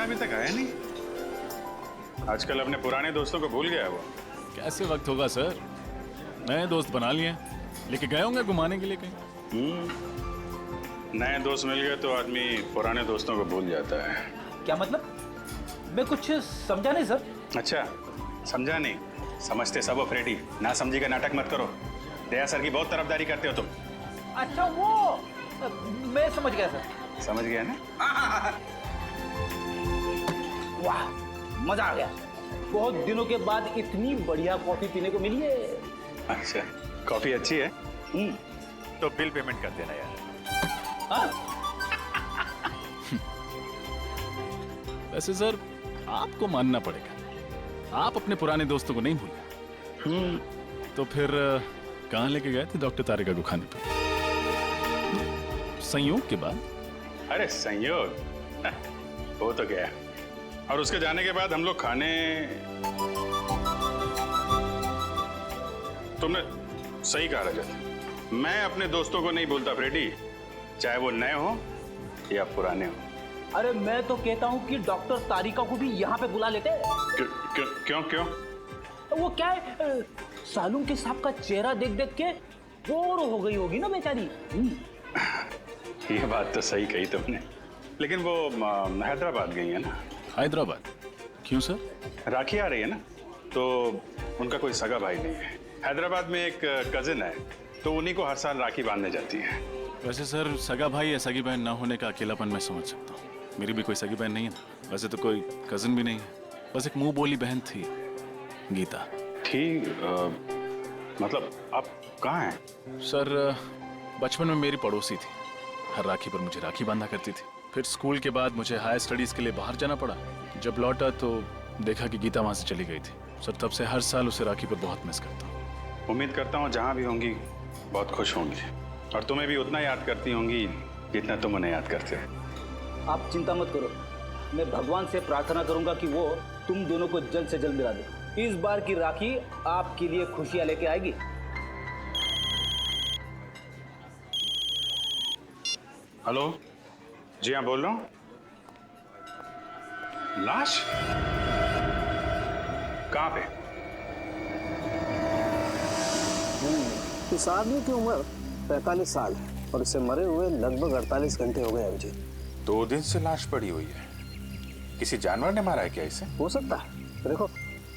भैया अभी तक आया नहीं। आजकल अपने पुराने दोस्तों को भूल गया वो। कैसे वक्त होगा सर, नए दोस्त बना लिए, लेके गए होंगे घुमाने के लिए कहीं। नए दोस्त मिल गए तो आदमी पुराने दोस्तों को भूल जाता है। क्या मतलब? मैं कुछ समझा नहीं सर। अच्छा, समझा नहीं? समझते सब हो फ्रेडी, ना समझी का नाटक मत करो। दया सर की बहुत तरफदारी करते हो तुम। अच्छा वो मैं समझ गया सर। समझ गया ना? वाह, मजा आ गया। बहुत दिनों के बाद इतनी बढ़िया कॉफी पीने को मिली है। अच्छा, कॉफी अच्छी है? तो बिल पेमेंट कर देना यार। वैसे सर आपको मानना पड़ेगा, आप अपने पुराने दोस्तों को नहीं भूले। तो फिर कहाँ लेके गए थे डॉक्टर तारिका को खाने पे? संयोग के बाद? अरे संयोग वो तो गया, और उसके जाने के बाद हम लोग खाने। तुमने सही कहा रजत, मैं अपने दोस्तों को नहीं भूलता फ्रेडी, चाहे वो नए हो या पुराने हो। अरे मैं तो कहता हूँ कि डॉक्टर तारिका को भी यहाँ पे बुला लेते। क्यों क्यों? वो क्या है, सालूम के साहब का चेहरा देख देख के बोर हो गई होगी ना बेचारी। ये बात तो सही कही तुमने, लेकिन वो हैदराबाद गई है ना। हैदराबाद? क्यों सर? राखी आ रही है ना, तो उनका कोई सगा भाई नहीं है। हैदराबाद में एक कजिन है, तो उन्हीं को हर साल राखी बांधने जाती है। वैसे सर सगा भाई या सगी बहन ना होने का अकेलापन मैं समझ सकता हूँ। मेरी भी कोई सगी बहन नहीं है ना, वैसे तो कोई कजिन भी नहीं है, बस एक मुंह बोली बहन थी, गीता। ठीक, मतलब आप कहाँ हैं? सर बचपन में मेरी पड़ोसी थी, हर राखी पर मुझे राखी बांधा करती थी। फिर स्कूल के बाद मुझे हायर स्टडीज के लिए बाहर जाना पड़ा। जब लौटा तो देखा कि गीता वहां से चली गई थी। सर तब से हर साल उसे राखी पर बहुत मिस करता हूँ। उम्मीद करता हूँ जहाँ भी होंगी बहुत खुश होंगी, और तुम्हें भी उतना याद करती होंगी जितना तुम उन्हें याद करते हो। आप चिंता मत करो, मैं भगवान से प्रार्थना करूंगा कि वो तुम दोनों को जल्द से जल्द मिला दे। इस बार की राखी आपके लिए खुशियां लेके आएगी। हेलो, जी हाँ बोल रहा हूँ। लाश कहाँ पे? इस आदमी की उम्र 45 साल है और इसे मरे हुए लगभग 48 घंटे हो गए अभिजीत। 2 दिन से लाश पड़ी हुई है। किसी जानवर ने मारा है क्या इसे? हो सकता है, देखो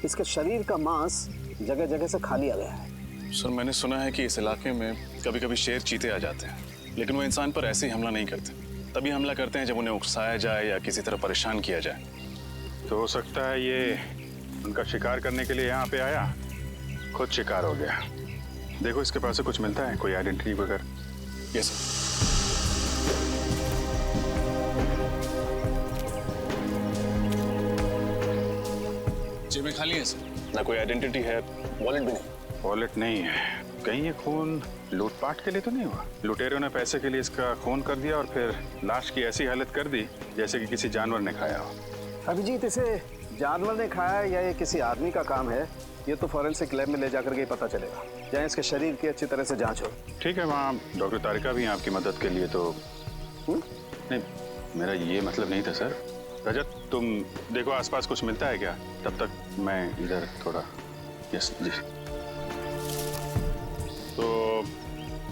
इसके शरीर का मांस जगह जगह से खा लिया गया है। सर मैंने सुना है कि इस इलाके में कभी कभी शेर चीते आ जाते हैं, लेकिन वो इंसान पर ऐसे ही हमला नहीं करते। तभी हमला करते हैं जब उन्हें उकसाया जाए या किसी तरह परेशान किया जाए। तो हो सकता है ये उनका शिकार करने के लिए यहाँ पे आया, खुद शिकार हो गया। देखो इसके पास से कुछ मिलता है, कोई आइडेंटिटी वगैरह? यस जेबें खाली हैं सर, ना कोई आइडेंटिटी है, वॉलेट भी नहीं। वॉलेट नहीं है? कहीं ये खून लूटपाट के लिए तो नहीं हुआ? लुटेरों ने पैसे के लिए इसका खून कर दिया और फिर लाश की ऐसी हालत कर दी जैसे कि किसी जानवर ने खाया हो। अभिजीत, इसे जानवर ने खाया या ये किसी आदमी का काम है, ये तो फॉरेंसिक लैब में ले जाकर के पता चलेगा, जहाँ इसके शरीर की अच्छी तरह से जांच हो। ठीक है, वहाँ डॉक्टर तारिका भी हैं आपकी मदद के लिए। तो नहीं, मेरा ये मतलब नहीं था सर। रजत तुम देखो आसपास कुछ मिलता है क्या, तब तक मैं इधर थोड़ा। यस जी। तो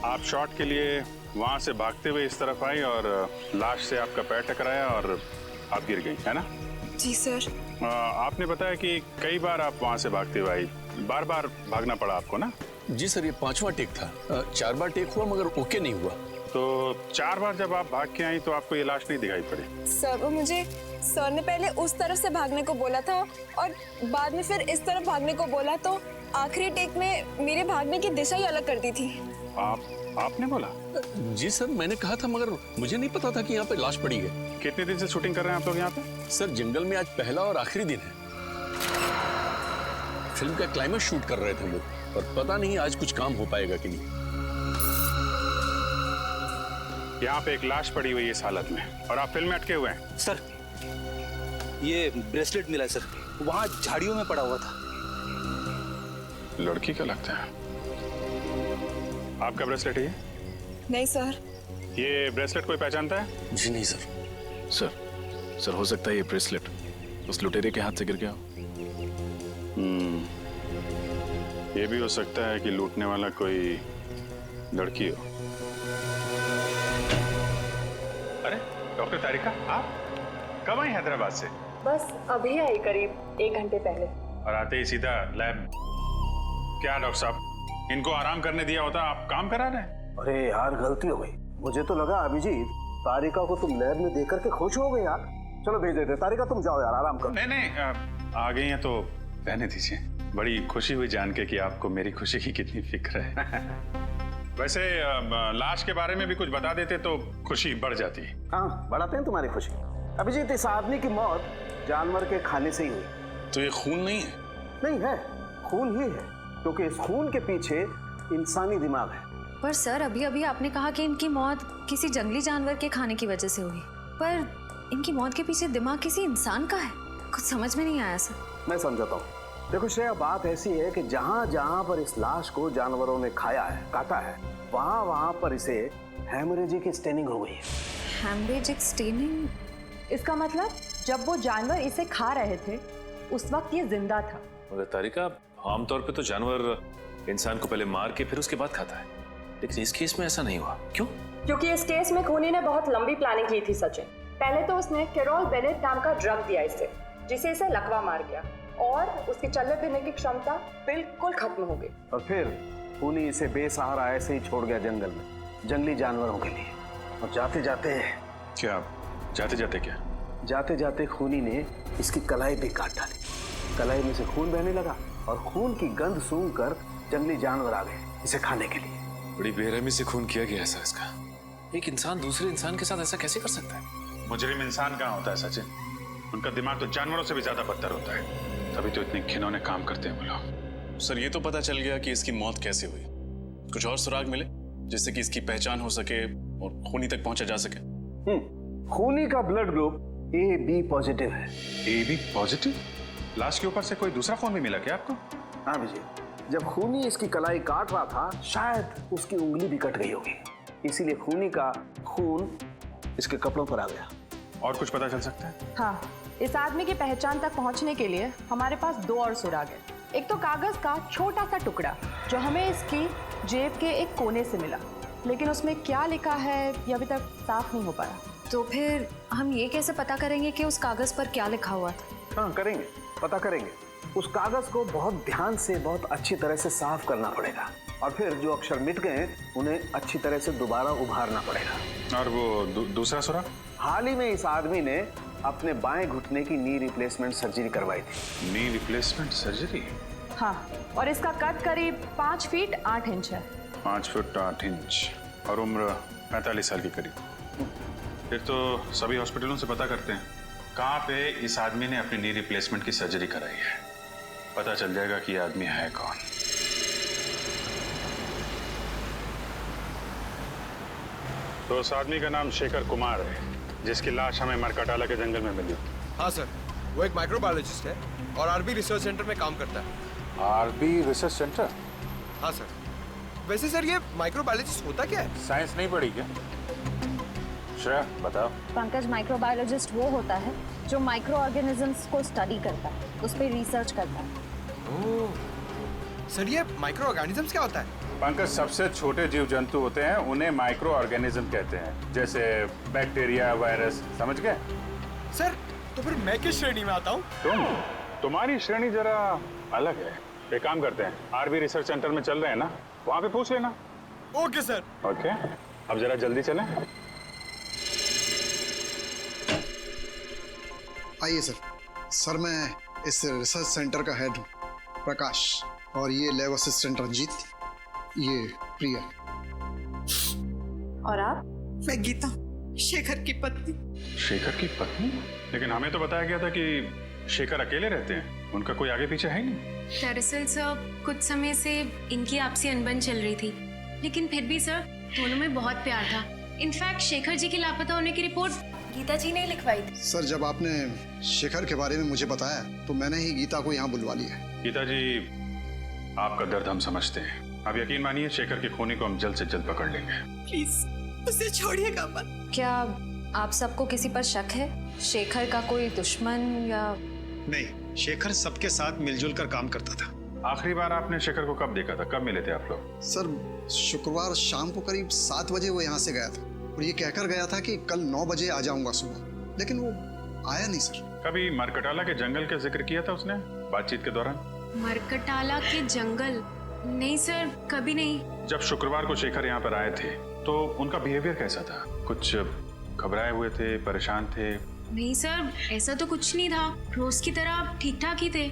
आप शॉट के लिए वहाँ से भागते हुए इस तरफ आई और लाश से आपका पैर टकराया और आप गिर गई, है ना? जी सर। आपने बताया कि कई बार आप वहाँ से भागते हुए आई, बार बार भागना पड़ा आपको ना? जी सर, ये 5वां टेक था। 4 बार टेक हुआ मगर ओके नहीं हुआ। तो 4 बार जब आप भाग के आई तो आपको ये लाश नहीं दिखाई पड़ी? सर वो मुझे सर ने पहले उस तरफ से भागने को बोला था और बाद में फिर इस तरफ भागने को बोला, तो आखिरी टेक में मेरे भागने की दिशा ही अलग कर दी थी। आपने बोला? जी सर, मैंने कहा था मगर मुझे नहीं पता था कि यहाँ पे लाश पड़ी है। कितने दिन से शूटिंग कर रहे हैं आप लोग यहाँ पे? सर जंगल में आज पहला और आखिरी दिन है। फिल्म का क्लाइमेक्स शूट कर रहे थे हम लोग और पता नहीं आज कुछ काम हो पाएगा कि नहीं। यहाँ पे एक लाश पड़ी हुई है इस हालत में और आप फिल्म में अटके हुए हैं। सर ये ब्रेसलेट मिला है सर, वहाँ झाड़ियों में पड़ा हुआ था। लड़की का लगता है। आपका ब्रेसलेट है ये? नहीं सर। ये ब्रेसलेट कोई पहचानता है? जी नहीं सर। सर सर हो सकता है ये ब्रेसलेट उस लुटेरे के हाथ से गिर गया हो। ये भी हो सकता है कि लूटने वाला कोई लड़की हो। अरे डॉक्टर तारिका, आप कब आई हैदराबाद से? बस अभी आई, करीब 1 घंटे पहले। और आते ही सीधा लैब? क्या डॉक्टर साहब, इनको आराम करने दिया होता, आप काम करा रहे हैं? अरे यार गलती हो गई, मुझे तो लगा अभिजीत तारिका को तुम लैब में देख करके खुश हो गए यार। चलो भेज देते। तारिका तुम जाओ यार, आराम करो। नहीं, आ गई हैं तो रहने दीजिए। बड़ी खुशी हुई जान के कि आपको मेरी खुशी की कितनी फिक्र है। वैसे लाश के बारे में भी कुछ बता देते तो खुशी बढ़ जाती। हाँ, बढ़ाते हैं तुम्हारी खुशी। अभिजीत, इस आदमी की मौत जानवर के खाने से ही हुई। तो ये खून नहीं है? नहीं है, खून ही है, क्योंकि इस खून के पीछे इंसानी दिमाग है। पर सर अभी अभी आपने कहा कि इनकी मौत किसी जंगली जानवर के खाने की वजह से हुई, पर इनकी मौत के पीछे दिमाग किसी इंसान का है। कुछ समझ में नहीं आया सर। मैं समझाता हूँ। देखो श्रेया, बात ऐसी है कि जहाँ जहाँ पर इस लाश को जानवरों ने खाया है, काटा है, वहाँ वहाँ पर इसे हेमरेजिक स्टेनिंग हो गई है। Haemorrhagic staining? इसका मतलब जब वो जानवर इसे खा रहे थे उस वक्त ये जिंदा था। मगर तारिका, आमतौर पे तो जानवर इंसान को पहले मार के फिर उसके बाद खाता है, लेकिन इस केस में ऐसा नहीं हुआ। क्यों? क्योंकि इस केस में खूनी ने बहुत लंबी प्लानिंग की थी सचिन। पहले तो उसने कैरोल बेनेट नाम का ड्रग दिया इसे, जिसे इसे लकवा मार गया और उसकी चलने फिरने की क्षमता बिल्कुल खत्म हो गई। और फिर खूनी इसे बेसहारा ऐसे ही छोड़ गया जंगल में, जंगली जानवरों के लिए। और जाते जाते खूनी ने इसकी कलाई भी काट डाली। कलाई में से खून बहने लगा और खून की गंध सूंघकर जंगली जानवर आ गए इसे खाने के लिए। बड़ी बेरहमी से खून किया गया ऐसा इसका। एक इंसान दूसरे इंसान के साथ ऐसा कैसे कर सकता है? मुजरिम इंसान कहाँ होता है सचिन? उनका दिमाग तो जानवरों से भी ज्यादा बदतर होता है, तभी तो इतने घिनौने काम करते हैं वो लोग। सर ये तो पता चल गया कि इसकी मौत कैसे हुई। कुछ और सुराग मिले जिससे कि इसकी पहचान हो सके और खूनी तक पहुंचा जा सके? खूनी का ब्लड ग्रुप AB पॉजिटिव है। AB positive? लाश के ऊपर से कोई दूसरा खून भी मिला क्या आपको? हाँ विजय, जब खूनी इसकी कलाई काट रहा था शायद उसकी उंगली भी कट गई होगी, इसीलिए खूनी का खून इसके कपड़ों पर आ गया। और कुछ पता चल सकता है? हाँ, इस आदमी की पहचान तक पहुंचने के लिए हमारे पास 2 और सुराग है। एक तो कागज का छोटा सा टुकड़ा जो हमें इसकी जेब के एक कोने से मिला, लेकिन उसमें क्या लिखा है ये अभी तक साफ नहीं हो पाया। तो फिर हम ये कैसे पता करेंगे कि उस कागज पर क्या लिखा हुआ था? हाँ करेंगे, पता करेंगे। उस कागज को बहुत ध्यान से, बहुत अच्छी तरह से साफ करना पड़ेगा और फिर जो अक्षर मिट गए उन्हें अच्छी तरह से दोबारा उभारना पड़ेगा। और वो दूसरा सुराग? हाल ही में इस आदमी ने अपने बाएं घुटने की नी रिप्लेसमेंट सर्जरी करवाई थी। Knee replacement surgery? हाँ, और इसका कद करीब 5 फीट 8 इंच है। 5 फुट 8 इंच और उम्र 45 साल के करीब। फिर तो सभी हॉस्पिटलों से पता करते हैं कहाँ पे इस आदमी ने अपनी नी रिप्लेसमेंट की सर्जरी कराई है, पता चल जाएगा कि ये आदमी है कौन। तो उस आदमी का नाम शेखर कुमार है जिसकी लाश हमें मरकटाला के जंगल में मिली। हाँ सर, वो एक माइक्रोबायोलॉजिस्ट है और आरबी रिसर्च सेंटर में काम करता है। RB research center? हाँ सर। वैसे सर ये माइक्रोबायोलॉजिस्ट होता क्या है? साइंस नहीं पढ़ी क्या? श्रेया बताओ। पंकज, माइक्रोबायोलॉजिस्ट वो होता है जो माइक्रो ऑर्गेनिजम्स को स्टडी करता है, उस पर रिसर्च करता है। ओह, सर ये माइक्रो ऑर्गेनिजम्स क्या होता है? पंकज, सबसे छोटे जीव जंतु होते हैं उन्हें माइक्रो ऑर्गेनिज्म कहते हैं, जैसे बैक्टीरिया, वायरस, समझ गए? सर तो फिर मैं किस श्रेणी में आता हूँ? तुम्हारी श्रेणी जरा अलग है। एक काम करते हैं, आरबी रिसर्च सेंटर में चल रहे हैं ना, वहाँ पे पूछ लेना। Okay sir. ओके, अब जरा जल्दी चलें। आइए सर। सर मैं इस रिसर्च सेंटर का हेड हूँ, प्रकाश, और ये लैब असिस्टेंट रंजीत, ये प्रिया। और आप? मैं गीता, शेखर की पत्नी। शेखर की पत्नी? लेकिन हमें तो बताया गया था कि शेखर अकेले रहते हैं, उनका कोई आगे पीछे है ही नहीं। दरअसल सर कुछ समय से इनकी आपसी अनबन चल रही थी, लेकिन फिर भी सर दोनों में बहुत प्यार था। इनफैक्ट शेखर जी के लापता होने की रिपोर्ट गीता जी ने लिखवाई थी। सर जब आपने शेखर के बारे में मुझे बताया तो मैंने ही गीता को यहाँ बुलवा लिया। गीता जी, आपका दर्द हम समझते हैं। आप यकीन मानिए शेखर के खूनी को हम जल्द से जल्द पकड़ लेंगे। प्लीज उसे छोड़िएगा मत। क्या आप सबको किसी पर शक है? शेखर का कोई दुश्मन या? नहीं, शेखर सबके साथ मिलजुल कर काम करता था। आखिरी बार आपने शेखर को कब देखा था? कब मिले थे आप लोग? सर शुक्रवार शाम को करीब 7 बजे वो यहाँ से गया था और ये कहकर गया था कि कल 9 बजे आ जाऊंगा सुबह, लेकिन वो आया नहीं सर। कभी मरकटाला के जंगल का जिक्र किया था उसने बातचीत के दौरान? मरकटाला के जंगल? नहीं सर, कभी नहीं। जब शुक्रवार को शेखर यहाँ पर आए थे तो उनका बिहेवियर कैसा था? कुछ घबराए हुए थे, परेशान थे? नहीं सर, ऐसा तो कुछ नहीं था, रोज की तरह ठीक ठाक ही थे।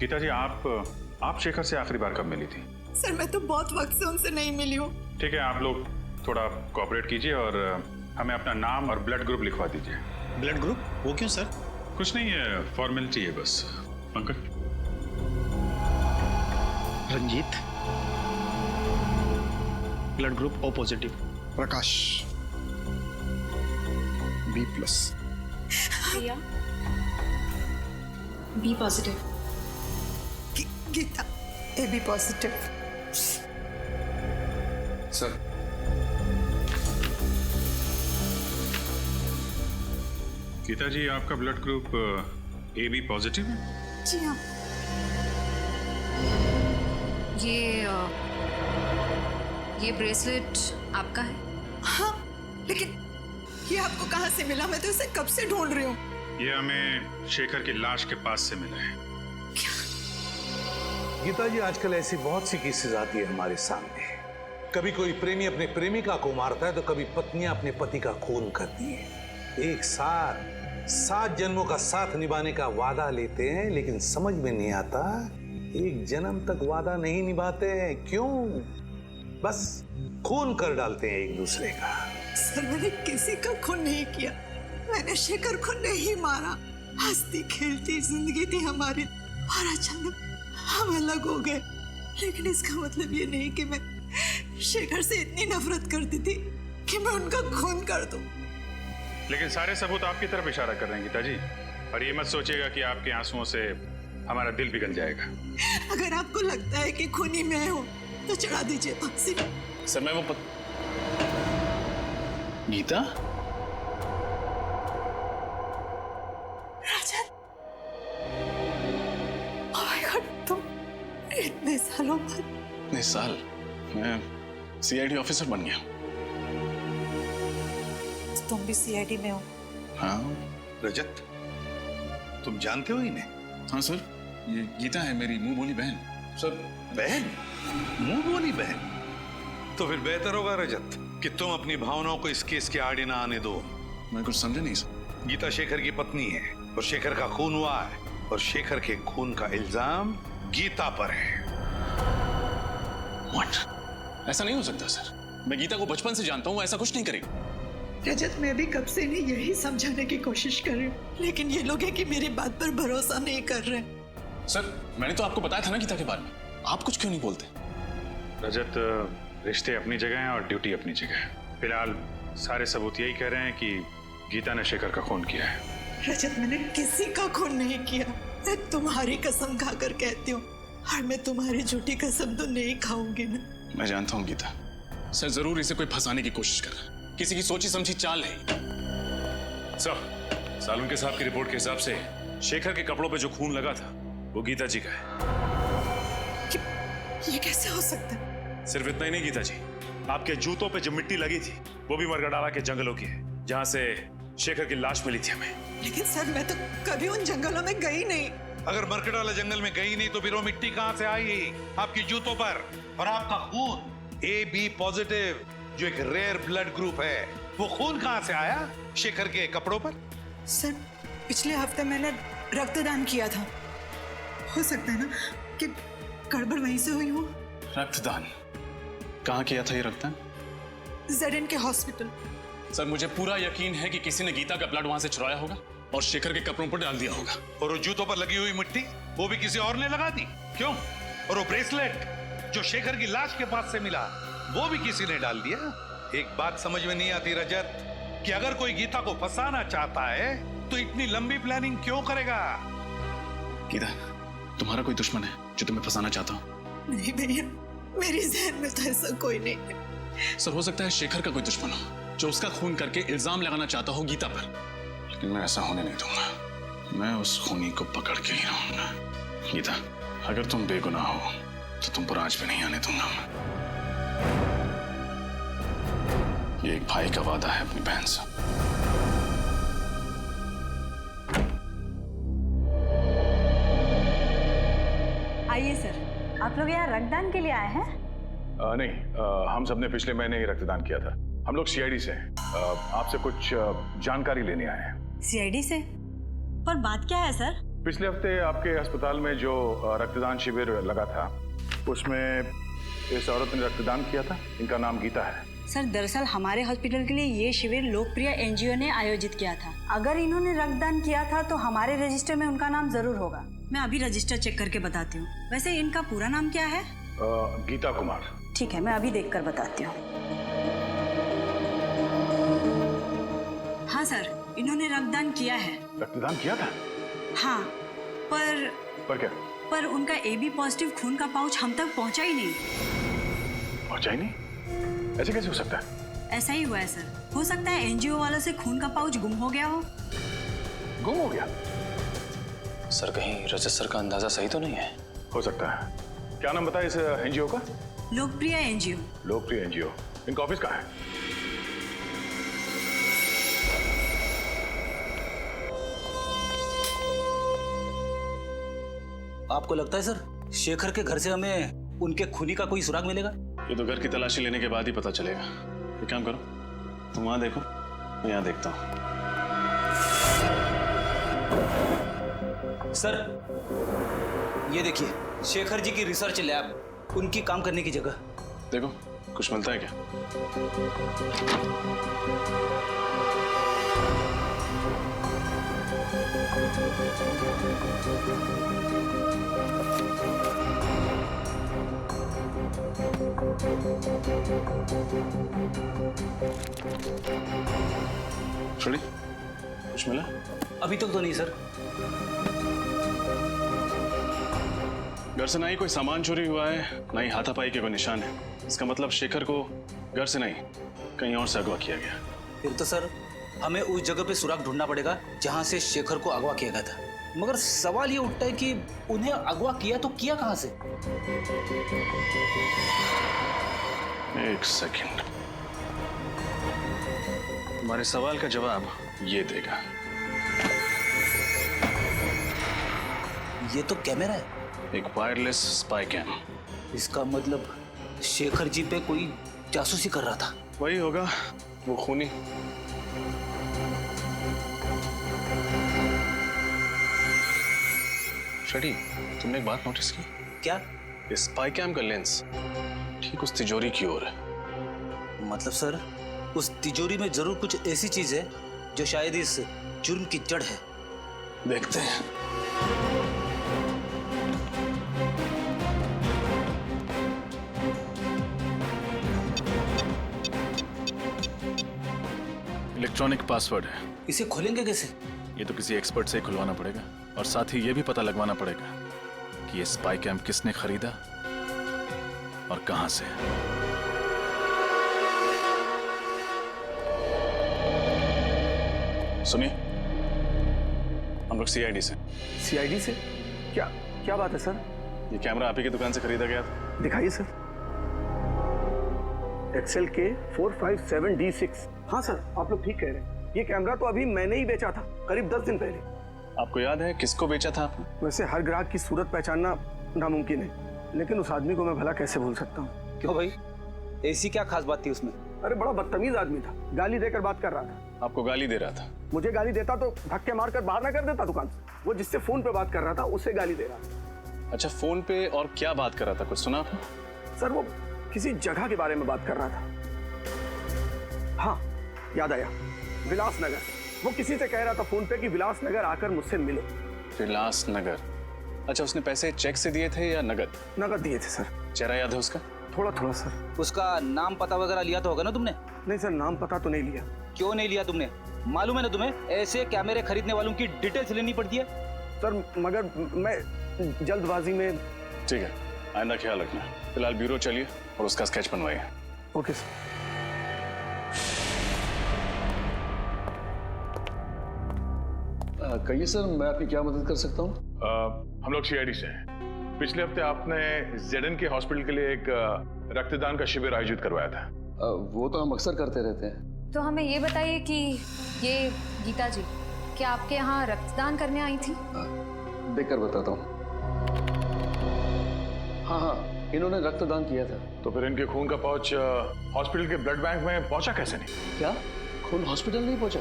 गीता जी, आप शेखर से आखिरी बार कब मिली थी? सर मैं तो बहुत वक्त से उनसे नहीं मिली हूँ। ठीक है, आप लोग थोड़ा कोऑपरेट कीजिए और हमें अपना नाम और ब्लड ग्रुप लिखवा दीजिए। Blood group? वो क्यों सर? कुछ नहीं है, फॉर्मेलिटी है बस। Pankaj. Ranjeet, blood group O positive. Prakash B+। Priya B positive. Geeta AB positive. Sir Geeta ji, आपका ब्लड ग्रुप AB पॉजिटिव है? जी हाँ। ये ब्रेसलेट आपका है? हाँ, लेकिन ये आपको कहाँ से मिला? मैं तो इसे कब से ढूंढ रही हूँ। ये हमें शेखर की लाश के पास से मिला है। गीता जी, आजकल ऐसी बहुत सी केसेस आती है हमारे सामने। कभी कोई प्रेमी अपने प्रेमिका को मारता है तो कभी पत्नियां अपने पति का खून करती हैं। एक साथ 7 जन्मों का साथ निभाने का वादा लेते हैं, लेकिन समझ में नहीं आता एक जन्म तक वादा नहीं निभाते हैं। क्यों? बस खून कर डालते हैं एक दूसरे का। सर मैंने किसी का खून नहीं किया, मैंने शेखर को नहीं मारा। हंसती खेलती जिंदगी थी हमारी और अचानक हम अलग हो गए। लेकिन इसका मतलब ये नहीं कि मैं शेखर से इतनी नफरत करती थी कि मैं उनका खून कर दूं। लेकिन सारे सबूत आपकी तरफ इशारा कर रहे हैं गीता जी, और ये मत सोचिएगा कि आपके आंसुओं से हमारा दिल पिघल जाएगा। अगर आपको लगता है कि खूनी मैं हूँ तो चढ़ा दीजिए फांसी। सर मैं वो गीता? राजन, ओह माय गॉड, तुम इतने सालों बाद? इतने साल? मैं CID ऑफिसर बन गया। तुम भी CID में हो? हाँ। रजत, तुम जानते हो इन्हें? हाँ सर, ये गीता है मेरी मुंह बोली बहन। सर। बहन? मुंह बोली बहन? तो फिर बेहतर होगा रजत कि तुम अपनी भावनाओं को इस केस के आड़े ना आने दो। मैं कुछ समझा नहीं सर। गीता शेखर की पत्नी है और शेखर का खून हुआ है, और शेखर के खून का इल्जाम गीता पर है। What? ऐसा नहीं हो सकता सर, मैं गीता को बचपन से जानता हूँ, ऐसा कुछ नहीं करेगी। रजत, मैं भी कब से इन्हें यही समझाने की कोशिश कर रही हूँ, लेकिन ये लोग हैं कि मेरी बात पर भरोसा नहीं कर रहे। सर मैंने तो आपको बताया था ना गीता के बारे में, आप कुछ क्यों नहीं बोलते? रजत, रिश्ते अपनी जगह हैं और ड्यूटी अपनी जगह है। फिलहाल सारे सबूत यही कह रहे हैं कि गीता ने शेखर का खून किया है। रजत, मैंने किसी का खून नहीं किया। मैं तुम्हारी कसम खाकर कहती हूँ, और मैं तुम्हारी झूठी कसम तो नहीं खाऊंगी ना। मैं जानता हूँ गीता, सर जरूर इसे कोई फंसाने की कोशिश कर रहा है, किसी की सोची समझी चाल है। सर, सालुंके साहब की रिपोर्ट के हिसाब से शेखर के कपड़ों पे जो खून लगा था वो गीता जी का है। ये कैसे हो सकता है? सिर्फ इतना ही नहीं गीता जी, आपके जूतों पे जो मिट्टी लगी थी वो भी मरकटाला के जंगलों की है, जहाँ से शेखर की लाश मिली थी हमें। लेकिन सर, मैं तो कभी उन जंगलों में गई नहीं। अगर मरकटाला जंगल में गई नहीं तो फिर वो मिट्टी कहाँ से आई आपकी जूतों पर? और आपका खून AB पॉजिटिव, जो एक रेयर ब्लड ग्रुप है, वो खून कहाँ से आया शेखर के कपड़ों पर? सर, पिछले हफ्ते मैंने रक्तदान किया था, हो सकता है ना कि गड़बड़ वहीं से हुई हो। रक्तदान? कहाँ किया था ये रक्तदान? ZN के हॉस्पिटल। सर मुझे पूरा यकीन है कि किसी ने गीता का ब्लड वहां से चुराया होगा और शेखर के कपड़ों पर डाल दिया होगा। और वो जूतों पर लगी हुई मिट्टी वो भी किसी और ने लगा दी? क्यों? और वो ब्रेसलेट जो शेखर की लाश के पास से मिला वो भी किसी ने डाल दिया? एक बात समझ में नहीं आती रजत, कि अगर कोई गीता को फंसाना चाहता है तो इतनी लंबी प्लानिंग क्यों करेगा? गीता, तुम्हारा कोई दुश्मन है जो तुम्हें फंसाना चाहता हो? नहीं भैया, मेरी जहन में तो ऐसा कोई नहीं है। सर हो सकता है शेखर का कोई दुश्मन हो, जो उसका खून करके इल्जाम लगाना चाहता हो गीता पर। लेकिन मैं ऐसा होने नहीं दूंगा। मैं उस खूनी को पकड़ के ही रहूंगा। गीता, अगर तुम बेगुनाह हो तो तुम पर आज भी नहीं आने दूंगा। ये एक भाई का वादा है अपनी बहन से। आइए सर, आप लोग यहाँ रक्तदान के लिए आए हैं? नहीं, हम सबने पिछले महीने ही रक्तदान किया था। हम लोग सीआईडी से हैं। आपसे कुछ जानकारी लेने आए हैं। सीआईडी से? पर बात क्या है सर? पिछले हफ्ते आपके अस्पताल में जो रक्तदान शिविर लगा था, उसमें इस औरत ने रक्तदान किया था। इनका नाम गीता है। सर, दरअसल हमारे हॉस्पिटल के लिए ये शिविर लोकप्रिय एनजीओ ने आयोजित किया था। अगर इन्होंने रक्तदान किया था तो हमारे रजिस्टर में उनका नाम जरूर होगा। मैं अभी रजिस्टर चेक करके बताती हूँ। वैसे इनका पूरा नाम क्या है? गीता कुमार। ठीक है, मैं अभी देखकर बताती हूँ। हाँ सर, इन्होंने रक्तदान किया है। रक्तदान किया था? हाँ, पर क्या? पर उनका AB पॉजिटिव खून का पाउच हम तक पहुंचा ही नहीं। पहुंचा ही नहीं? ऐसे कैसे हो सकता है? ऐसा ही हुआ है सर। हो सकता है एनजीओ वालों से खून का पाउच गुम हो गया हो। गुम हो गया? सर, कहीं रजिस्टर का अंदाजा सही तो नहीं है? हो सकता है। क्या नाम बताया इस एनजीओ का? लोकप्रिय एनजीओ। लोकप्रिय एनजीओ। इनका ऑफिस कहाँ है? आपको लगता है सर शेखर के घर से हमें उनके खूनी का कोई सुराग मिलेगा? ये तो घर की तलाशी लेने के बाद ही पता चलेगा। एक काम करो, तुम वहां देखो, मैं यहाँ देखता हूँ। सर, ये देखिए, शेखर जी की रिसर्च लैब, उनकी काम करने की जगह। देखो, कुछ मिलता है क्या? छोड़ी, कुछ मिला? अभी तक तो नहीं सर। घर से ना ही कोई सामान चोरी हुआ है, ना ही हाथापाई के कोई निशान है। इसका मतलब शेखर को घर से नहीं, कहीं और से अगवा किया गया। फिर तो सर हमें उस जगह पे सुराग ढूंढना पड़ेगा जहां से शेखर को अगवा किया गया था। मगर सवाल ये उठता है कि उन्हें अगवा किया तो किया कहां से? एक सेकंड, तुम्हारे सवाल का जवाब ये देगा। ये तो कैमरा है। एक वायरलेस स्पाई कैम। इसका मतलब शेखर जी पे कोई जासूसी कर रहा था। वही होगा, वो खूनी। शडी, तुमने एक बात नोटिस की? क्या? ये स्पाई कैम का लेंस ठीक उस तिजोरी की ओर है। मतलब सर उस तिजोरी में जरूर कुछ ऐसी चीज है जो शायद इस जुर्म की जड़ है। देखते हैं। इलेक्ट्रॉनिक पासवर्ड है। इसे खोलेंगे कैसे? ये तो किसी एक्सपर्ट से खुलवाना पड़ेगा, और साथ ही ये भी पता लगवाना पड़ेगा कि ये स्पाई कैम किसने खरीदा और कहां से। सुनिए, हम लोग सीआईडी से। सीआईडी से? क्या क्या बात है सर? ये कैमरा आप ही की दुकान से खरीदा गया था। दिखाइए सर। एक्सेल के 457D6। हाँ सर, आप लोग ठीक कह रहे हैं। ये कैमरा तो अभी मैंने ही बेचा था, करीब 10 दिन पहले। आपको याद है किसको बेचा था आपने? वैसे हर ग्राहक की सूरत पहचानना नामुमकिन है, लेकिन उस आदमी को मैं भला कैसे भूल सकता हूँ। क्यों भाई, ऐसी क्या खास बात थी उसमें? अरे बड़ा बदतमीज आदमी था, गाली देकर बात कर रहा था। आपको गाली दे रहा था? मुझे गाली देता तो धक्के मारकर बाहर ना कर देता दुकान से। वो जिससे फोन पे बात कर रहा था उससे गाली दे रहा था। अच्छा, फोन पे और क्या बात कर रहा था, कुछ सुना आपने? सर वो किसी जगह के बारे में बात कर रहा था। हाँ याद आया, विलासनगर। वो किसी से कह रहा था फोन पे कि विलासनगर आकर मुझसे मिलो। विलासनगर? अच्छा, उसने पैसे चेक से दिए थे या नगद? नगद दिए थे सर। चेहरा याद है उसका? थोड़ा थोड़ा सर। उसका नाम पता वगैरह लिया तो होगा ना तुमने? नहीं सर, नाम पता तो नहीं लिया। क्यों नहीं लिया तुमने? मालूम है ना तुम्हें, ऐसे कैमरे खरीदने वालों की डिटेल्स लेनी पड़ती है। सर मगर मैं जल्दबाजी में। ठीक है, आइंदा ख्याल रखना। फिलहाल ब्यूरो चलिए और उसका स्केच बनवाइए। Okay sir. कहिए सर, मैं आपकी क्या मदद कर सकता हूँ? हम लोग सीआईडी से हैं। पिछले हफ्ते आपने जेडन के हॉस्पिटल के लिए एक रक्तदान का शिविर आयोजित करवाया था। वो तो हम अक्सर करते रहते हैं। तो हमें ये बताइए कि ये गीता जी क्या आपके यहाँ रक्तदान करने आई थी? देखकर बताता हूँ। हाँ, इन्होंने रक्तदान किया था। तो फिर इनके खून का पाउच हॉस्पिटल के ब्लड बैंक में पहुंचा कैसे नहीं? क्या खून हॉस्पिटल नहीं पहुंचा?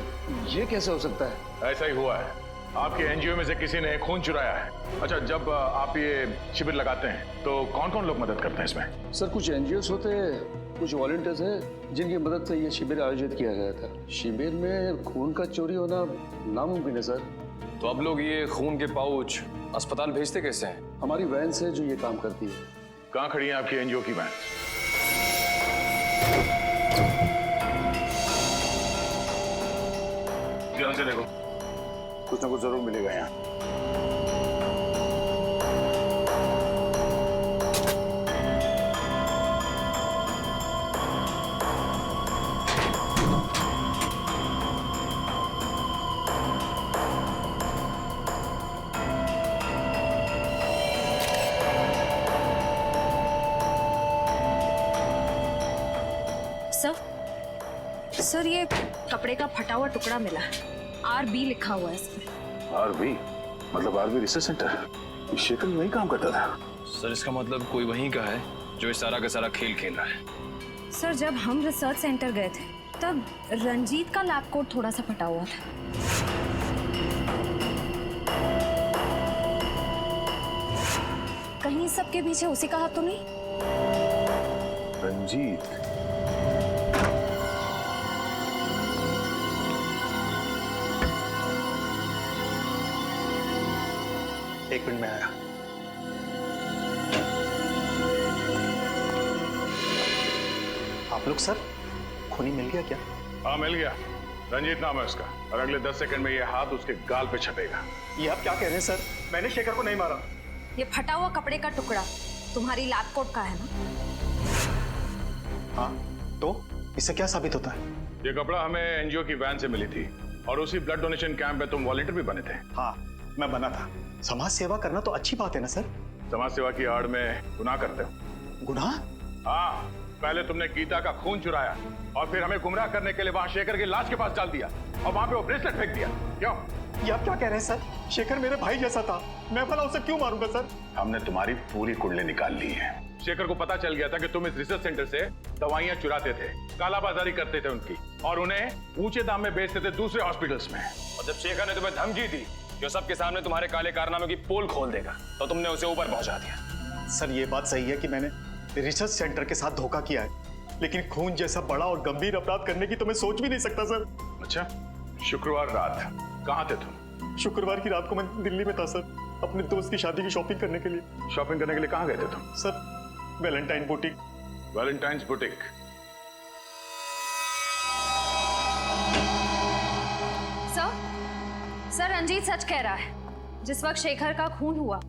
ये कैसे हो सकता है? ऐसा ही हुआ है। आपके एनजीओ में से किसी ने खून चुराया है। अच्छा, जब आप ये शिविर लगाते हैं तो कौन कौन लोग मदद करते हैं इसमें? सर, कुछ एनजीओस होते हैं, कुछ वॉलंटियर्स हैं जिनकी मदद से ये शिविर आयोजित किया गया था। शिविर में खून का चोरी होना नामुमकिन है सर। तो अब लोग ये खून के पाउच अस्पताल भेजते कैसे हैं? हमारी वैन से जो ये काम करती है। कहाँ खड़ी है आपकी एनजीओ की वैन? ध्यान से देखो, कुछ ना कुछ जरूर मिलेगा यहाँ। सर, ये कपड़े का फटा हुआ टुकड़ा मिला है। RB लिखा हुआ है इसमें। RB मतलब RB रिसर्च सेंटर। शेखर वहीं काम करता था। सर, इसका मतलब कोई वहीं का है जो इस सारा का सारा खेल खेल रहा है। सर, जब हम रिसर्च सेंटर गए थे तब रंजीत का लैब कोट थोड़ा सा फटा हुआ था। कहीं सबके पीछे उसी का हाथ तो नहीं? रंजीत? एक मिनट में आया। आप लोग सर, खूनी मिल गया क्या? हाँ, मिल गया। रंजीत नाम है उसका और अगले 10 सेकंड में ये हाथ उसके गाल पे छपेगा। ये आप क्या कह रहे हैं सर? मैंने शेखर को नहीं मारा। ये फटा हुआ कपड़े का टुकड़ा तुम्हारी लैब कोट का है ना? हाँ, तो इससे क्या साबित होता है? ये कपड़ा हमें एनजीओ की वैन से मिली थी और उसी ब्लड डोनेशन कैंप में तुम वॉलंटियर भी बने थे। हाँ, मैं बना था। समाज सेवा करना तो अच्छी बात है ना सर? समाज सेवा की आड़ में गुनाह करते हो। गुनाह? हाँ, पहले तुमने गीता का खून चुराया और फिर हमें गुमराह करने के लिए वहां शेखर की लाश के पास डाल दिया और वहां पे वो ब्रेसलेट फेंक दिया। क्यों? ये आप क्या कह रहे हैं सर? शेखर मेरे भाई जैसा था, मैं भला उसे क्यों मारूंगा सर? हमने तुम्हारी पूरी कुंडली निकाल ली है। शेखर को पता चल गया था कि तुम इस रिसर्च सेंटर से दवाइयां चुराते थे, कालाबाजारी करते थे उनकी और उन्हें ऊंचे दाम में बेचते थे दूसरे हॉस्पिटल्स में। और जब शेखर ने तुम्हें धमकी दी जो सबके सामने तुम्हारे काले कारनामों की पोल खोल देगा, तो तुमने उसे ऊपर पहुंचा दिया। सर, ये बात सही है कि मैंने रिसर्च सेंटर के साथ धोखा किया है, लेकिन खून जैसा बड़ा और गंभीर अपराध करने की तो मैं सोच भी नहीं सकता सर। अच्छा, शुक्रवार रात कहाँ थे तुम? शुक्रवार की रात को मैं दिल्ली में था सर, अपने दोस्त की शादी की शॉपिंग करने के लिए। शॉपिंग करने के लिए कहाँ गए थे तुम? Sir, Valentine boutique. Valentine's boutique? Sir, Ranjeet सच कह रहा है। जिस वक्त शेखर का खून हुआ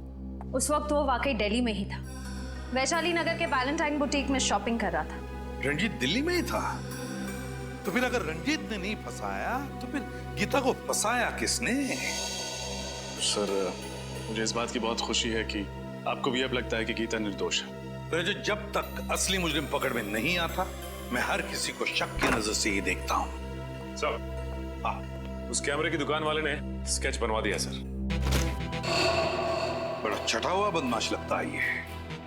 उस वक्त वो वाकई दिल्ली में ही था। वैशाली नगर के वैलेंटाइन बुटीक में शॉपिंग कर रहा था। रंजीत दिल्ली में ही था? तो फिर अगर रंजीत ने नहीं फंसाया तो फिर गीता को फंसाया किसने? सर, मुझे इस बात की बहुत खुशी है कि आपको भी अब लगता है कि गीता निर्दोष है। तो जब तक असली मुजरिम पकड़ में नहीं आता, मैं हर किसी को शक की नजर से ही देखता हूँ। सर, उस कैमरे की दुकान वाले ने स्केच बनवा दिया सर। बड़ा छटा हुआ बदमाश लगता है ये।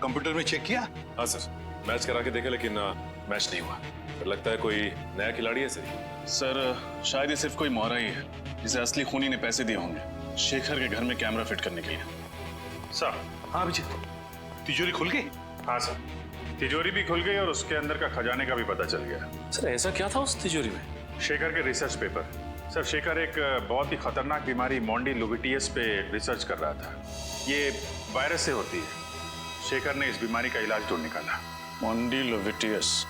कंप्यूटर में चेक किया? हाँ सर, मैच करा के देखे लेकिन मैच नहीं हुआ। फिर लगता है कोई नया खिलाड़ी है सर, शायद ये सिर्फ कोई मोहरा ही है जिसे असली खूनी ने पैसे दिए होंगे शेखर के घर में कैमरा फिट करने के लिए। सर? हाँ अभिजीत, तिजोरी खुल गई? हाँ सर, तिजोरी भी खुल गई और उसके अंदर का खजाने का भी पता चल गया। सर, ऐसा क्या था उस तिजोरी में? शेखर के रिसर्च पेपर। सर, शेखर एक बहुत ही खतरनाक बीमारी मोंडिलोविटियस पे रिसर्च कर रहा था। ये वायरस से होती है। शेखर ने इस बीमारी का इलाज ढूंढ निकाला। मोंडिलोविटियस,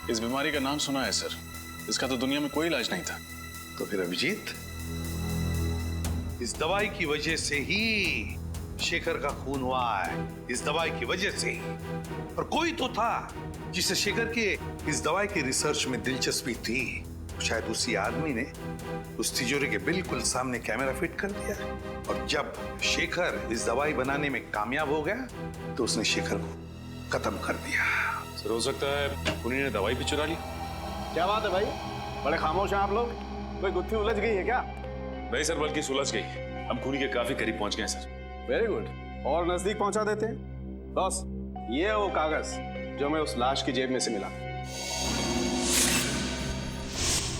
इस बीमारी का नाम सुना है सर, इसका तो दुनिया में कोई इलाज नहीं था। तो फिर अभिजीत, इस दवाई की वजह से ही शेखर का खून हुआ है। इस दवाई की वजह से ही। और कोई तो था जिसे शेखर के इस दवाई की रिसर्च में दिलचस्पी थी। शायद उसी आदमी ने उस तिजोरी के बिल्कुल सामने कैमरा फिट कर दिया और जब शेखर इस दवाई बनाने में कामयाब हो गया तो उसने शेखर को खत्म कर दिया। सर हो सकता है उन्हीं ने दवाई भी चुरा ली। क्या बात है भाई, बड़े खामोश हैं आप लोग। कोई गुत्थी उलझ गई है क्या? नहीं सर, बल्कि सुलझ गई। हम खूनी के काफी करीब पहुंच गए सर। वेरी गुड, और नजदीक पहुंचा देते हैं। बॉस, ये है वो कागज जो मैं उस लाश की जेब में से मिला।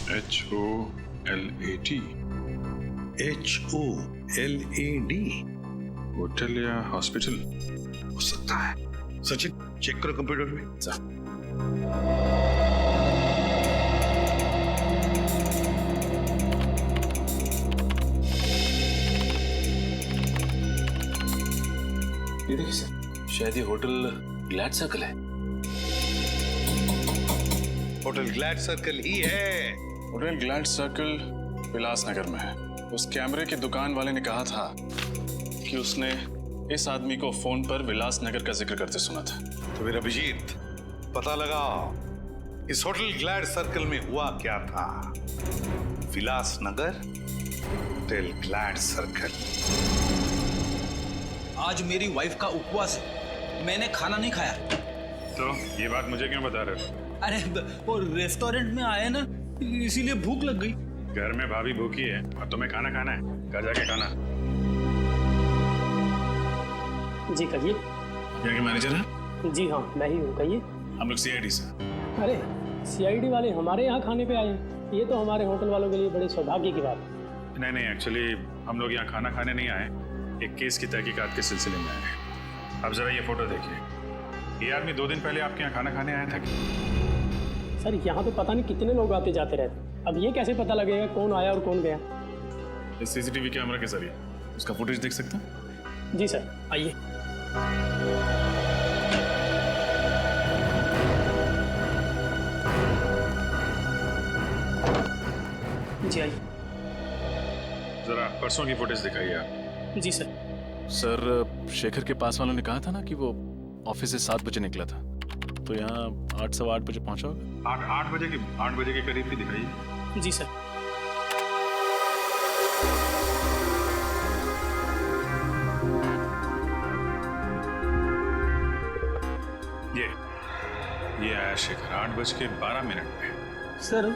HOLAD HOLAD होटल या हॉस्पिटल हो सकता है। सचिन चेक करो कंप्यूटर में। ये देखिए सर, शायद ये होटल ग्लैड सर्कल है। होटल ग्लैड सर्कल ही है। होटल ग्लैड सर्कल विलासनगर में है। उस कैमरे की दुकान वाले ने कहा था कि उसने इस आदमी को फोन पर विलासनगर का जिक्र करते सुना था। तो फिर अभिजीत पता लगाओ इस होटल ग्लैड सर्कल में हुआ क्या था। Vilasnagar, hotel glad circle. आज मेरी वाइफ का उपवास है, मैंने खाना नहीं खाया। तो ये बात मुझे क्यों बता रहे हो? अरे वो रेस्टोरेंट में आए ना, इसीलिए भूख लग गई। घर में भाभी भूखी है और तुम्हें खाना खाना है, घर जाके खाना। जी कहिए। यहाँ के मैनेजर हैं? जी हाँ, मैं ही हूँ, कहिए। हम लोग CID से। अरे CID वाले हमारे यहाँ खाने पे आए हैं, ये तो हमारे होटल वालों के लिए बड़े सौभाग्य की बात है। नहीं, एक्चुअली हम लोग यहाँ खाना खाने नहीं आए, एक केस की तहकीकात के सिलसिले में आए हैं। अब जरा ये फोटो देखिए, ये आदमी 2 दिन पहले आपके यहाँ खाना खाने आया था क्या? सर यहाँ तो पता नहीं कितने लोग आते जाते रहते, अब ये कैसे पता लगेगा कौन आया और कौन गया? इस CCTV कैमरा के जरिए उसका फुटेज देख सकते हैं? जी सर, आइए। जी आइए। जरा परसों की फुटेज दिखाइए आप। जी सर। सर शेखर के पास वालों ने कहा था ना कि वो ऑफिस से 7 बजे निकला था, तो यहाँ 8 सवा 8 बजे पहुंचा होगा। 8 बजे के करीब भी दिखाइए। जी सर। ये आया शेखर 8:12 में। सर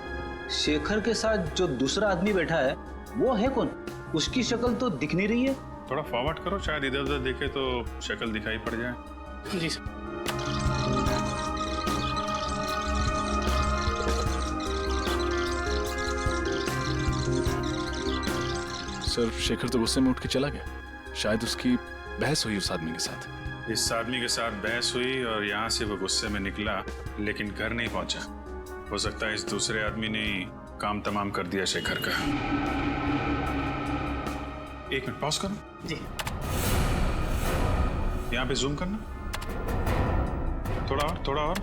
शेखर के साथ जो दूसरा आदमी बैठा है वो है कौन? उसकी शक्ल तो दिख नहीं रही है। थोड़ा फॉरवर्ड करो, शायद इधर उधर देखे तो शक्ल दिखाई पड़ जाए। जी सर। सर शेखर तो गुस्से में उठ के चला गया, शायद उसकी बहस हुई उस आदमी के साथ। इस आदमी के साथ बहस हुई और यहाँ से वो गुस्से में निकला, लेकिन घर नहीं पहुंचा। हो सकता है इस दूसरे आदमी ने काम तमाम कर दिया शेखर का। 1 मिनट पॉज करो। जी। यहाँ पे जूम करना, थोड़ा और।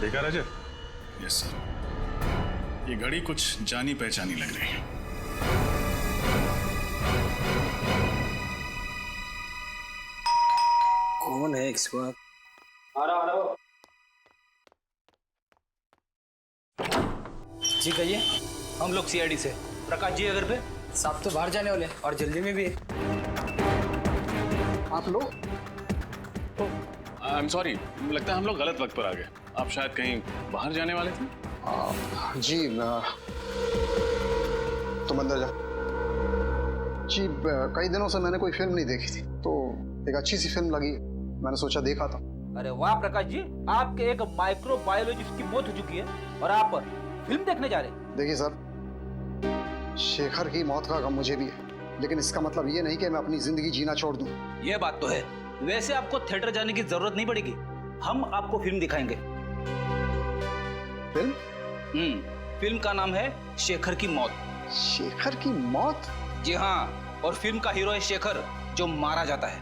देखा रजत? यस सर, ये घड़ी कुछ जानी पहचानी लग रही है। कौन है इस वक्त? आ रहा। जी कहिए। हम लोग CID से। प्रकाश जी अगर पे साहब तो बाहर जाने वाले और जल्दी में भी है। आप लोग? आई एम सॉरी, लगता है हम लोग गलत वक्त पर आ गए। आप शायद कहीं बाहर जाने वाले थे? जी तुम अंदर जाओ। जी कई दिनों से मैंने कोई फिल्म नहीं देखी थी, तो एक अच्छी सी फिल्म लगी, मैंने सोचा देखा था। अरे वाह प्रकाश जी, आपके एक माइक्रोबायोलॉजिस्ट की मौत हो चुकी है और आप फिल्म देखने जा रहे हैं। देखिए सर, शेखर की मौत का गम मुझे भी है, लेकिन इसका मतलब ये नहीं कि मैं अपनी जिंदगी जीना छोड़ दूं। ये बात तो है। वैसे आपको थिएटर जाने की जरूरत नहीं पड़ेगी, हम आपको फिल्म दिखाएंगे। फिल्म? फिल्म का नाम है शेखर की मौत। शेखर की मौत? जी हाँ, और फिल्म का हीरो है शेखर जो मारा जाता है।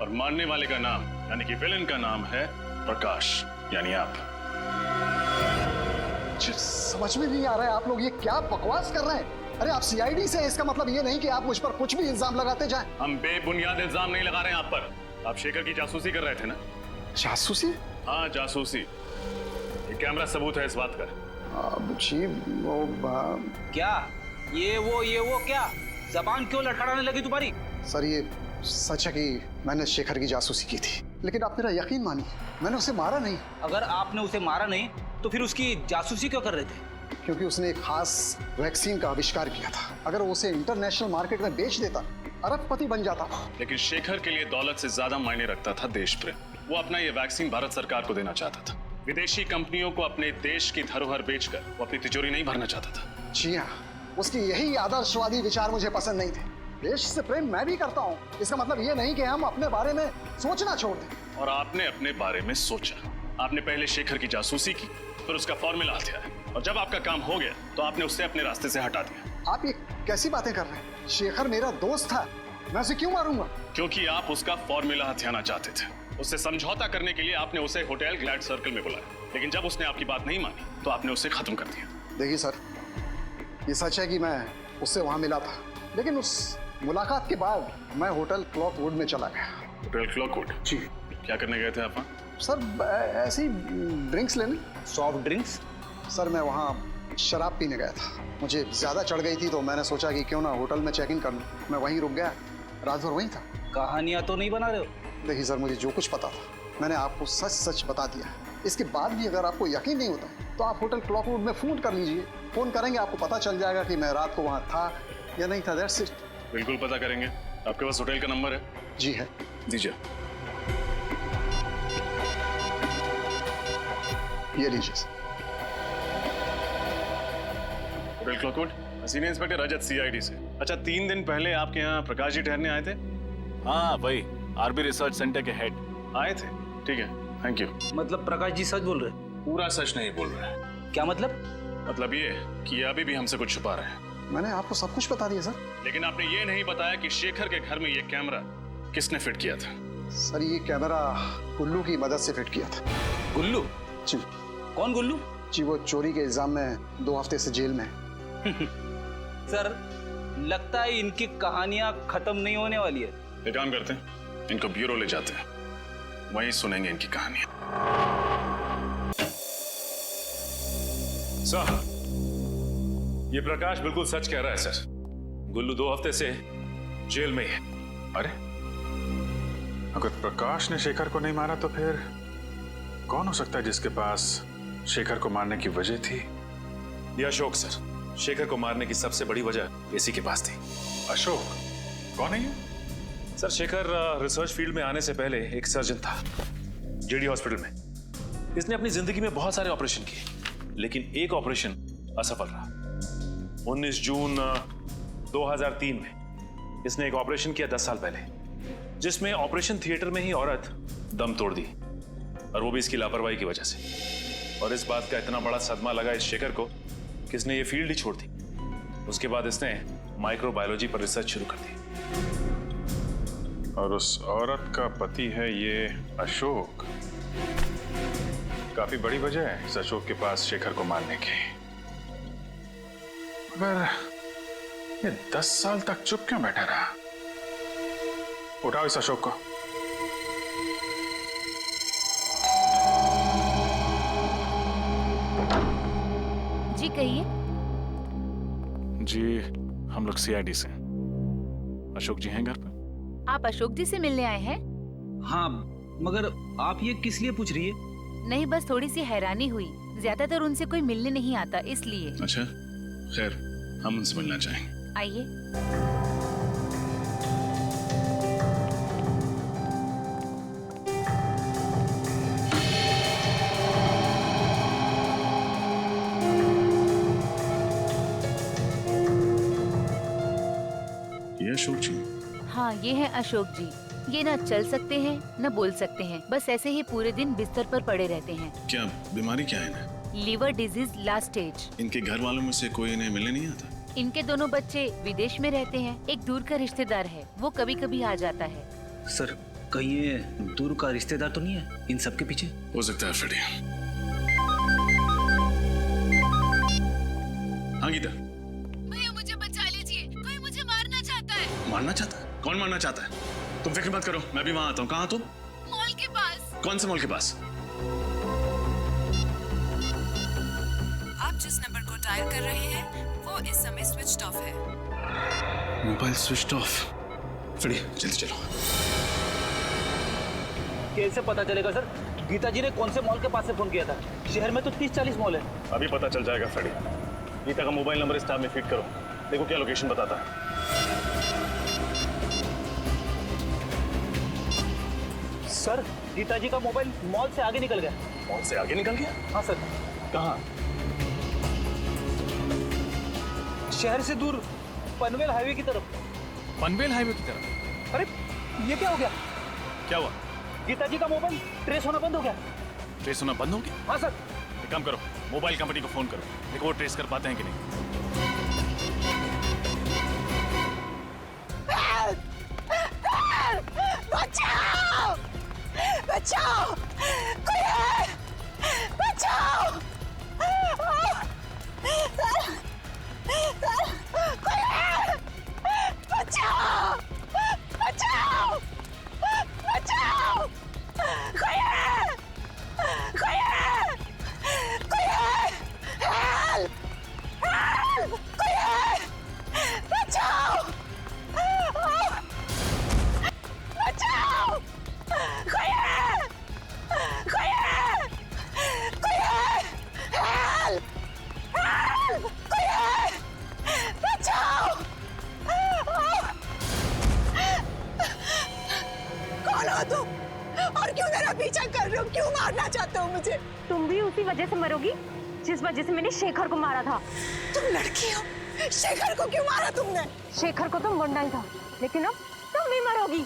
और मारने वाले का नाम यानी कि विलेन का नाम है प्रकाश, यानी आप। समझ में नहीं आ रहा है, आप लोग ये क्या बकवास कर रहे हैं? अरे आप सीआईडी से हैं, इसका मतलब ये नहीं कि आप मुझ पर कुछ भी इल्जाम लगाते जाएं। हम बेबुनियाद इल्जाम नहीं लगा रहे हैं आप पर। आप शेखर की जासूसी कर रहे थे ना? जासूसी? हाँ जासूसी। ये कैमरा सबूत है इस बात का। जी वो क्या ये वो क्या जबान क्यों लड़खड़ाने लगी तुम्हारी? सर ये सच है कि मैंने शेखर की जासूसी की थी, लेकिन आप मेरा यकीन मानिए मैंने उसे मारा नहीं। अगर आपने उसे मारा नहीं तो फिर उसकी जासूसी क्यों कर रहे थे? क्योंकि उसने एक खास वैक्सीन का आविष्कार किया था। अगर वो उसे इंटरनेशनल मार्केट में बेच देता अरबपति बन जाता। लेकिन शेखर के लिए दौलत से ज्यादा मायने रखता था देश प्रेम। वो अपना ये वैक्सीन भारत सरकार को देना चाहता था। विदेशी कंपनियों को अपने देश की धरोहर बेचकर वो अपनी तिजोरी नहीं भरना चाहता था। जी हाँ, उसकी यही आदर्शवादी विचार मुझे पसंद नहीं थे। देश से प्रेम मैं भी करता हूँ, इसका मतलब ये नहीं कि हम अपने बारे में सोचना छोड़ दें। और आपने अपने बारे में सोचा। आपने पहले शेखर की जासूसी की, फिर उसका फॉर्मूला हथियाया, और जब आपका काम हो गया तो आपने उससे अपने रास्ते से हटा दिया। आप ये कैसी बातें कर रहे हैं? शेखर मेरा दोस्त था, मैं उसे क्यों मारूंगा? क्योंकि आप उसका फॉर्मूला हथियाना चाहते थे। उससे समझौता करने के लिए आपने उसे होटल ग्लैड सर्कल में बुलाया, लेकिन जब उसने आपकी बात नहीं मानी तो आपने उसे खत्म कर दिया। देखिए सर, ये सच है कि मैं उससे वहां मिला था, लेकिन उस मुलाकात के बाद मैं होटल क्लॉकवुड में चला गया। होटल क्लॉकवुड? जी। क्या करने गए थे आप वहाँ? सर ऐसे ही ड्रिंक्स लेने। Soft drinks? सर मैं वहाँ शराब पीने गया था। मुझे ज्यादा चढ़ गई थी तो मैंने सोचा कि क्यों ना होटल में चेक इन कर लूं। मैं वहीं रुक गया, रात भर वहीं था। कहानियां तो नहीं बना रहे हो? देखिए सर, मुझे जो कुछ पता था मैंने आपको सच सच बता दिया। इसके बाद भी अगर आपको यकीन नहीं होता तो आप होटल क्लॉकवुड में फोन कर लीजिए। फोन करेंगे आपको पता चल जाएगा कि मैं रात को वहाँ था या नहीं था। That's it. बिल्कुल पता करेंगे। आपके पास होटल का नंबर है? जी है। दीजिए। ये लीजिए सर। होटल क्लॉकवुड, सीनियर इंस्पेक्टर रजत, सीआईडी से। अच्छा, 3 दिन पहले आपके यहाँ प्रकाश जी ठहरने आए थे? हाँ वही, आरबी रिसर्च सेंटर के हेड आए थे। ठीक है, थैंक यू। मतलब प्रकाश जी सच बोल रहे? पूरा सच नहीं बोल रहे। क्या मतलब? मतलब ये कि अभी भी हमसे कुछ छुपा रहे हैं। मैंने आपको सब कुछ बता दिया सर। लेकिन आपने ये नहीं बताया कि शेखर के घर में ये कैमरा किसने फिट किया था? सर ये कैमरा गुल्लू की मदद से फिट किया था। गुल्लू? जी। कौन गुल्लू? जी वो चोरी के इल्जाम में 2 हफ्ते से जेल में। सर लगता है इनकी कहानियां खत्म नहीं होने वाली है। एक काम करते हैं, इनको ब्यूरो ले जाते हैं, वहीं सुनेंगे इनकी कहानियां। साहब, ये प्रकाश बिल्कुल सच कह रहा है सर। गुल्लू 2 हफ्ते से जेल में है। अरे अगर प्रकाश ने शेखर को नहीं मारा तो फिर कौन हो सकता है जिसके पास शेखर को मारने की वजह थी? ये अशोक सर, शेखर को मारने की सबसे बड़ी वजह इसी के पास थी। अशोक? कौन है ये? सर शेखर रिसर्च फील्ड में आने से पहले एक सर्जन था जेडी हॉस्पिटल में। इसने अपनी जिंदगी में बहुत सारे ऑपरेशन किए, लेकिन एक ऑपरेशन असफल रहा। 19 जून 2003 में इसने एक ऑपरेशन किया 10 साल पहले, जिसमें ऑपरेशन थिएटर में ही औरत दम तोड़ दी, और वो भी इसकी लापरवाही की वजह से। और इस बात का इतना बड़ा सदमा लगा इस शेखर को कि इसने ये फील्ड ही छोड़ दी। उसके बाद इसने माइक्रोबायोलॉजी पर रिसर्च शुरू कर दी। और उस औरत का पति है ये अशोक। काफी बड़ी वजह है इस अशोक के पास शेखर को मारने की। मगर ये 10 साल तक चुप क्यों बैठा रहा? उठाओ इस अशोक को। जी कहिए। जी हम लोग सीआईडी से। अशोक जी हैं घर पे? आप अशोक जी से मिलने आए हैं? हाँ, मगर आप ये किस लिए पूछ रही है? नहीं, बस थोड़ी सी हैरानी हुई। ज्यादातर उनसे कोई मिलने नहीं आता, इसलिए। अच्छा, खैर हम उनसे मिलना चाहेंगे। आइए। ये अशोक जी? हाँ, ये है अशोक जी। ये ना चल सकते हैं न बोल सकते हैं, बस ऐसे ही पूरे दिन बिस्तर पर पड़े रहते हैं। क्या बीमारी क्या है इन्हें? Liver disease last stage. इनके घर वालों में से कोई इन्हें मिलने नहीं आता? इनके दोनों बच्चे विदेश में रहते हैं। एक दूर का रिश्तेदार है, वो कभी कभी आ जाता है। सर कहीं ये दूर का रिश्तेदार तो नहीं है इन सब के पीछे? हो सकता है फ्रेडी। हाँ गीता। भैया मुझे मारना चाहता है? कौन मारना चाहता है? तुम फिक्र मत करो, मैं भी वहां आता हूँ। कहाँ तुम? मॉल के पास। कौन से मॉल के पास? आप जिस नंबर को डायल कर रहे हैं वो इस समय स्विच ऑफ है। Mobile switch off. चलिए जल्दी चलो। कैसे पता चलेगा सर? गीता जी ने कौन से मॉल के पास से फोन किया था? शहर में तो 30-40 मॉल है। अभी पता चल जाएगा फ्रेडी। गीता का मोबाइल नंबर इस टैब में फीड करो, देखो क्या लोकेशन बताता है। सर गीता जी का मोबाइल मॉल से आगे निकल गया। मॉल से आगे निकल गया? हाँ सर। कहाँ? शहर से दूर, पनवेल हाईवे की तरफ। पनवेल हाईवे की तरफ? अरे ये क्या हो गया? क्या हुआ? गीता जी का मोबाइल ट्रेस होना बंद हो गया। ट्रेस होना बंद हो गया? हाँ सर। एक काम करो, मोबाइल कंपनी को फोन करो, देखो वो ट्रेस कर पाते हैं कि नहीं। बचाओ! बचाओ! कोई है! बचाओ! कोई है! बचाओ! बचाओ! बचाओ! कोई है! कोई है! कोई है! हेल्प! हेल्प! कोई है! बचाओ! बचाओ! कोई है! कोई है! कोई है! हेल्प! हेल्प! कोई है! बचाओ! कौन हो तुम? और क्यों मेरा पीछा कर रहे हो? क्यों मारना चाहते हो मुझे? तुम भी उसी वजह से मरोगी जिस वजह से मैंने शेखर को मारा था। तुम लड़की हो, शेखर को क्यों मारा तुमने? शेखर को तो मरना ही था, लेकिन अब तुम भी मरोगी।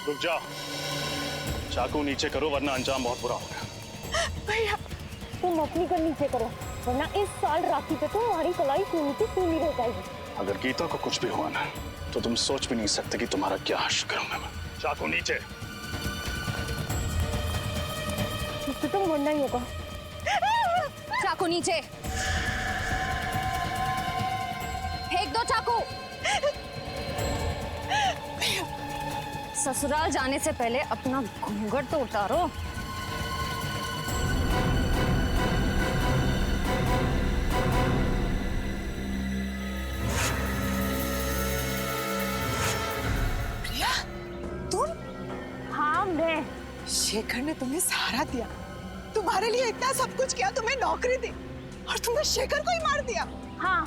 रुक जाओ, चाकू नीचे करो वरना अंजाम बहुत बुरा होगा। भैया तुम अपनी को नीचे करो, वरना इस साल राखी पे तुम्हारी कलाई खूनी की खूनी रह जाएगी। अगर गीता को कुछ भी हुआ ना, तो तुम सोच भी नहीं सकते कि तुम्हारा क्या हश्र करूंगा मैं। चाकू नीचे। इससे तो मरना ही होगा। चाकू नीचे फेंक दो। चाकू ससुराल जाने से पहले अपना घूंघट तो उतारो। प्रिया, तुम? हाँ मैं। शेखर ने तुम्हें सहारा दिया, तुम्हारे लिए इतना सब कुछ किया, तुम्हें नौकरी दी, और तुमने शेखर को ही मार दिया। हाँ,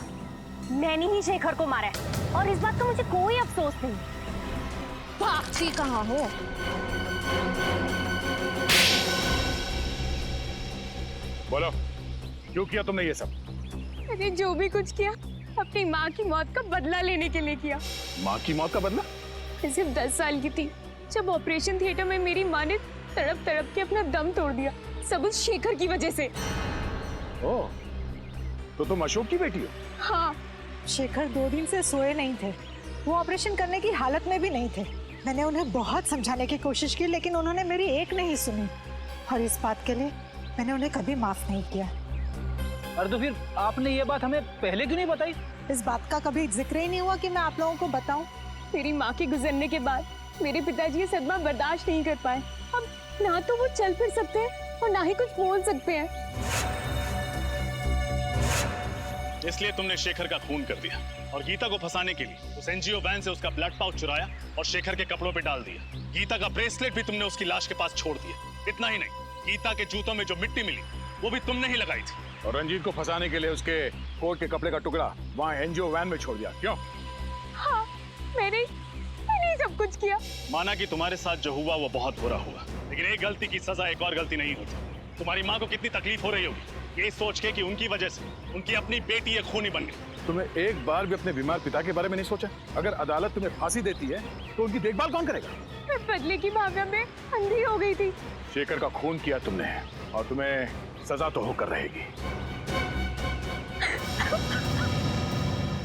मैंने ही शेखर को मारा है, और इस बात का मुझे कोई अफसोस नहीं। भागती कहाँ हो? बोलो, क्यों किया तुमने ये सब? मैंने जो भी कुछ किया अपनी माँ की मौत का बदला लेने के लिए किया। माँ की मौत का बदला? मैं सिर्फ 10 साल की थी जब ऑपरेशन थिएटर में मेरी माँ ने तड़प तड़प के अपना दम तोड़ दिया, सब उस शेखर की वजह से। ओह, तो तुम अशोक की बेटी हो? हाँ। शेखर 2 दिन से सोए नहीं थे, वो ऑपरेशन करने की हालत में भी नहीं थे। मैंने उन्हें बहुत समझाने की कोशिश की, लेकिन उन्होंने मेरी एक नहीं सुनी, और इस बात के लिए मैंने उन्हें कभी माफ नहीं किया। अरे तो फिर आपने ये बात हमें पहले क्यों नहीं बताई? इस बात का कभी जिक्र ही नहीं हुआ कि मैं आप लोगों को बताऊं। मेरी माँ के गुजरने के बाद मेरे पिताजी ये सदमा बर्दाश्त नहीं कर पाए। अब ना तो वो चल फिर सकते हैं और ना ही कुछ बोल सकते हैं। इसलिए तुमने शेखर का खून कर दिया और गीता को फंसाने के लिए उस एनजीओ वैन से उसका ब्लड पाउच चुराया और शेखर के कपड़ों पे डाल दिया। गीता का ब्रेसलेट भी तुमने उसकी लाश के पास छोड़ दिया। इतना ही नहीं, गीता के जूतों में जो मिट्टी मिली वो भी तुमने ही लगाई थी। और रंजीत को फंसाने के लिए उसके कोट के कपड़े का टुकड़ा वहाँ एनजीओ वैन में छोड़ दिया, क्यों? हाँ, मैंने सब कुछ किया। माना कि तुम्हारे साथ जो हुआ वो बहुत बुरा हुआ, लेकिन एक गलती की सजा एक और गलती नहीं होती। तुम्हारी माँ को कितनी तकलीफ हो रही होगी ये सोच के कि उनकी वजह से उनकी अपनी बेटी एक खूनी बन गई। तुम्हें एक बार भी अपने बीमार पिता के बारे में नहीं सोचा? अगर अदालत तुम्हें फांसी देती है तो उनकी देखभाल कौन करेगा? मैं बदले की भावना में अंधी हो गई थी। शेखर का खून किया तुमने और तुम्हें सजा तो होकर रहेगी।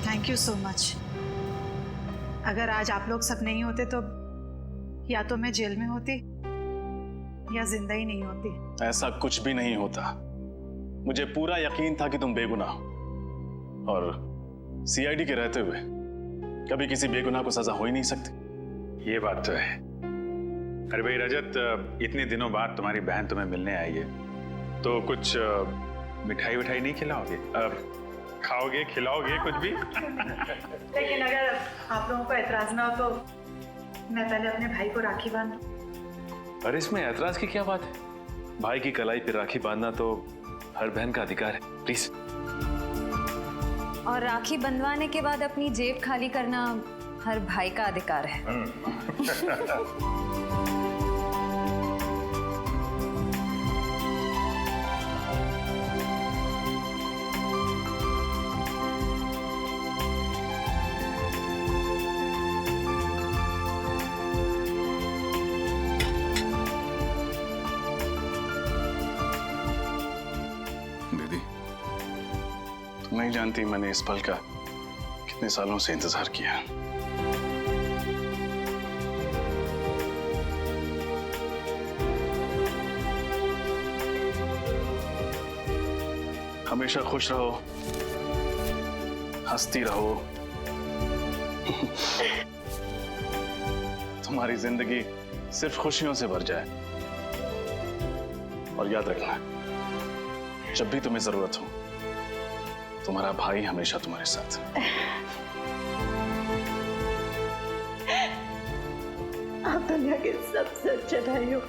Thank you so much. अगर आज आप लोग सब नहीं होते तो या तो मैं जेल में होती या जिंदा ही नहीं होती। ऐसा कुछ भी नहीं होता। मुझे पूरा यकीन था कि तुम बेगुनाह हो और सीआईडी के रहते हुए कभी किसी बेगुनाह को सजा हो ही नहीं सकती। ये बात तो है। अरे भाई रजत, इतने दिनों बाद तुम्हारी बहन तुम्हें मिलने आई है, तो कुछ मिठाई विठाई नहीं खिलाओगे? खाओगे, खिलाओगे कुछ भी? लेकिन अगर आप लोगों को एतराज ना हो तो मैं पहले अपने भाई को राखी बांधूं। अरे इसमें ऐतराज की क्या बात है? भाई की कलाई पर राखी बांधना तो हर बहन का अधिकार है। प्लीज। और राखी बंधवाने के बाद अपनी जेब खाली करना हर भाई का अधिकार है। नहीं जानती मैंने इस पल का कितने सालों से इंतजार किया। हमेशा खुश रहो, हंसती रहो। तुम्हारी जिंदगी सिर्फ खुशियों से भर जाए। और याद रखना, जब भी तुम्हें जरूरत हो, तुम्हारा भाई हमेशा तुम्हारे साथ। आप दुनिया के सबसे अच्छे भाई हो।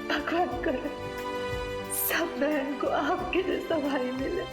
भगवान करे सब बहन को आपके जैसा भाई मिले।